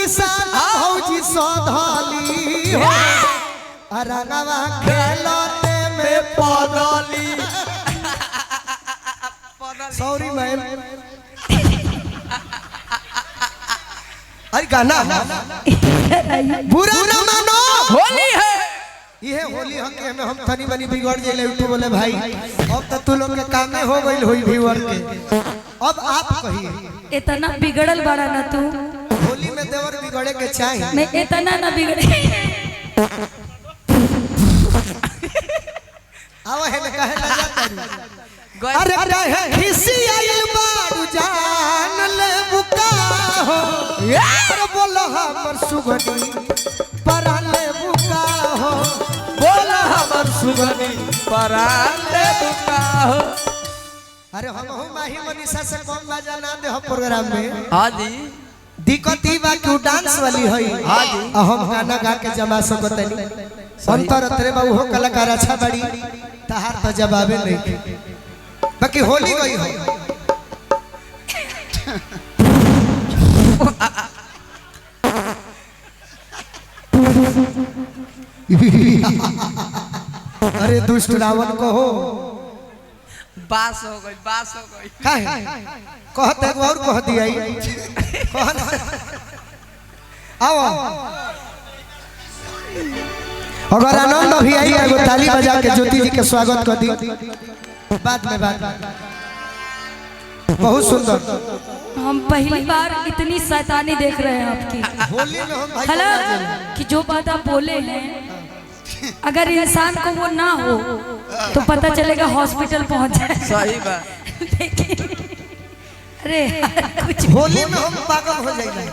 किसान भौजी सौधाली हो रंगवा खेलते में पौधाली। सॉरी मैम, अरे गाना बुरा न मानो, होली है ये होली हके में हम तनी बनी बिगड़ जाइले उठे बोले भाई अब तो तू लोग के काम में हो गइल होई व्यूअर के। अब आप कहिए इतना बिगड़ल बड़ा ना तू, होली में देवर बिगड़े के चाहिए। मैं इतना ना बिगड़े आवा है ना कहे ना जाता अरे कहे खिसी आइल बारू जान ले बुका हो अरे बोलो हमर सुगनी पराले बुका हो बोला हमर सुगनी पराले बुका हो। अरे हम माही मनीषा से कम बाजा ना दे हम प्रोग्राम में। हाँ जी दिक्कत ई बा कि डांस वाली है। हाँ जी हम गाना गा के जमा सकतनी अंतर तेरे बाबू हो कलाकार अच्छा बड़ी तहार तो जवाबे नहीं बाकी होली गई हो। अरे दुष्ट रावण को हो बास हो गई, बास हो गई। काहे कहत है और कह दिया आओ अगर आनंद भी आई एगो ताली बजा के ज्योति जी के स्वागत कर दी बाद में बात। बहुत सुंदर। हम पहली बार इतनी शैतानी देख रहे हैं आपकी होली में हम भाई हेलो कि जो बात आप बोले हैं अगर इंसान को वो ना हो तो पता चलेगा हॉस्पिटल पहुंच जाए। सही बात। लेकिन अरे कुछ होली में हम पागल हो जाएंगे।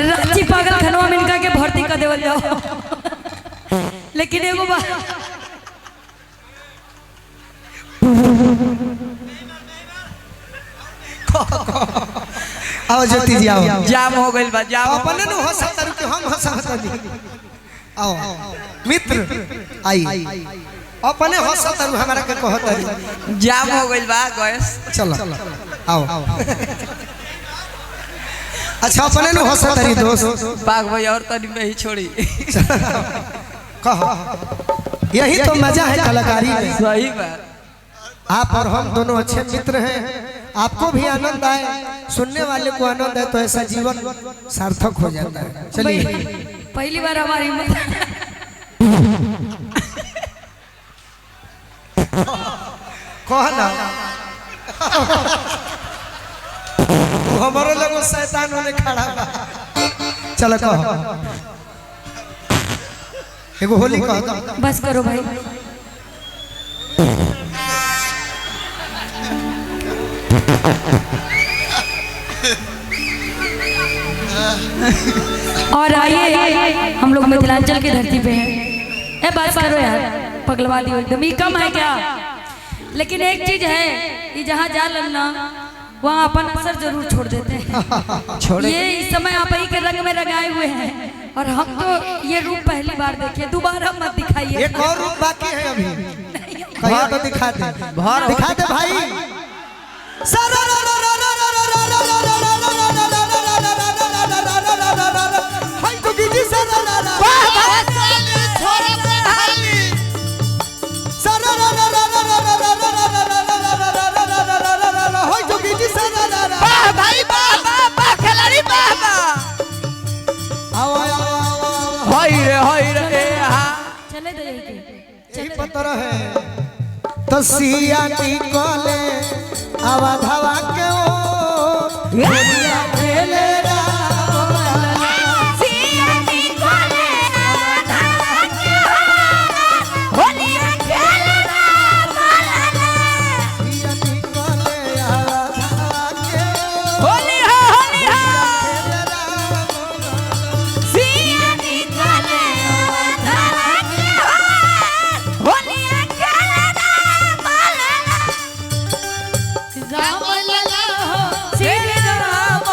रांची पागल खनवा में इनका के भर्ती कर देवल जाओ। लेकिन एगो बात आओ ज्योति जी आओ। जाम हो गई बा, जाम अपने नु हंसत रु के हम हंसत दी। आओ मित्र आई अपने हंसत रु हमरा के कहत रही जाम हो गई बा गैस। चलो आओ। अच्छा अपने नु हंसत रही दोस्त पाग भाई और तनी में ही छोड़ी। कहो यही तो मजा है कलाकारी में। सही बात। आप और हम दोनों अच्छे मित्र हैं। आपको भी आनंद आए, सुनने वाले को आनंद है तो ऐसा जीवन सार्थक हो जाता है। चलिए पहली बार हमारी कह ना हमारे लोग शैतान होने खड़ा बा। चलो कहो एगो होली कहो। बस करो भाई। और आइए हम लोग मिथिलांचल की धरती पे हैं। ए बस करो यार, पगलवा दी एकदम। ये कम है क्या? लेकिन एक चीज है कि जहाँ जा लगना वहाँ अपन असर जरूर छोड़ देते हैं। ये इस समय आप ही के रंग में रंगाए हुए हैं और हम तो ये रूप पहली बार देखे, दोबारा मत दिखाइए। एक और रूप बाकी है अभी, कहिए तो दिखा दे। दिखा दे भाई। पत्र है तो सिया निकले आवाधवा के ओ होलिया खेले सिया निकले आवाधवा के ओ होलिया खेले सिया निकले आवाधवा के होली हो, होली हो। सिया निकले आवाधवा के ओ होलिया खेले राम लला हो श्री राम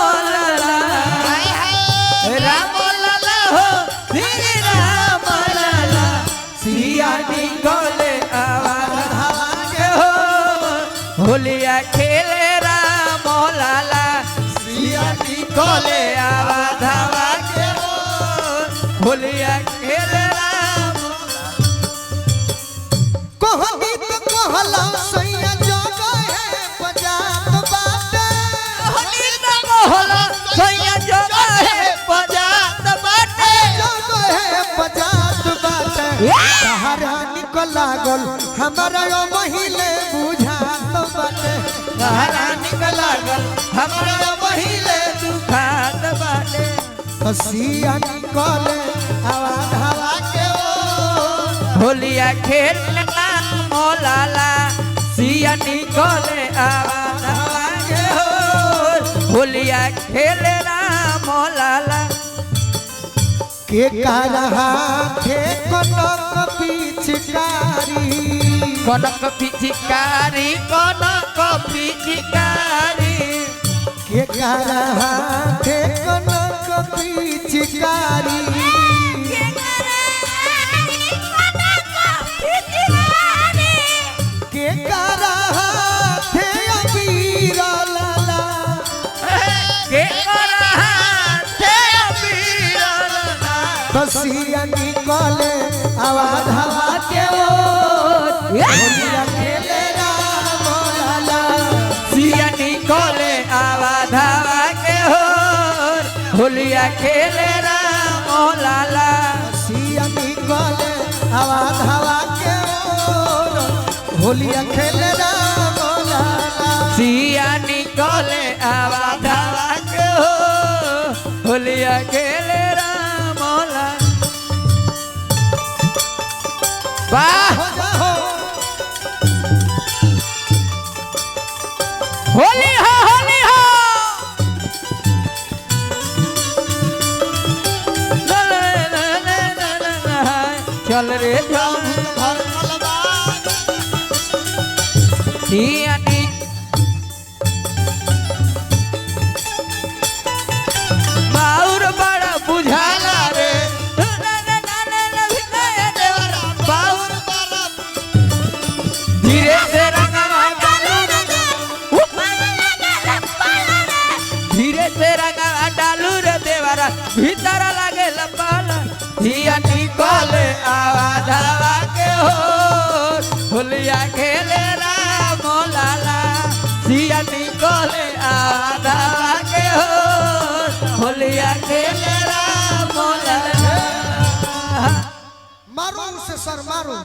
धावा के होलिया खेले राम कहनी तो कहला सैया जगह है बजात बाटे होली न मोहला सैया जगह है बजात बाटे जगह है बजात बाटे सहारा निकल लागल हमारा यो महिले बुझात बाटे सहारा निकल लागल हमरा पहिले दुखात बाटे हसिया निकले आवाज हवा के होलिया खेलना मोलाला सिया निकले आवाज हवा के होलिया खेलना मोलाला के कारहा थे कनक पिचकारी कनक पिचकारी के कारहा थे कनक पिचकारी के कारहा थे अबीर लाला के करहाते अबीरना हसिया निकले आवाज हवा के होलिया खेले राम लाला सिया निकले आवाज हवा के होलिया खेले राम लाला सिया निकले आवाज हवा के होलिया खेले राम लाला सिया निकले आवाज हवा के होलिया खेले राम लाला वाह हो जाओ होली हो चल रे सियानी बाउर बड़ा बुझाला रे बाउर धीरे से रंगवा डालू धीरे से रंगवा डालू रे देवरा भीतर लागे लपाला सिया निकले आवाज हवा के होलिया खेले राम लाला सिया निकले आवाज हवा के होलिया खेले राम लाला मारो से सर मारो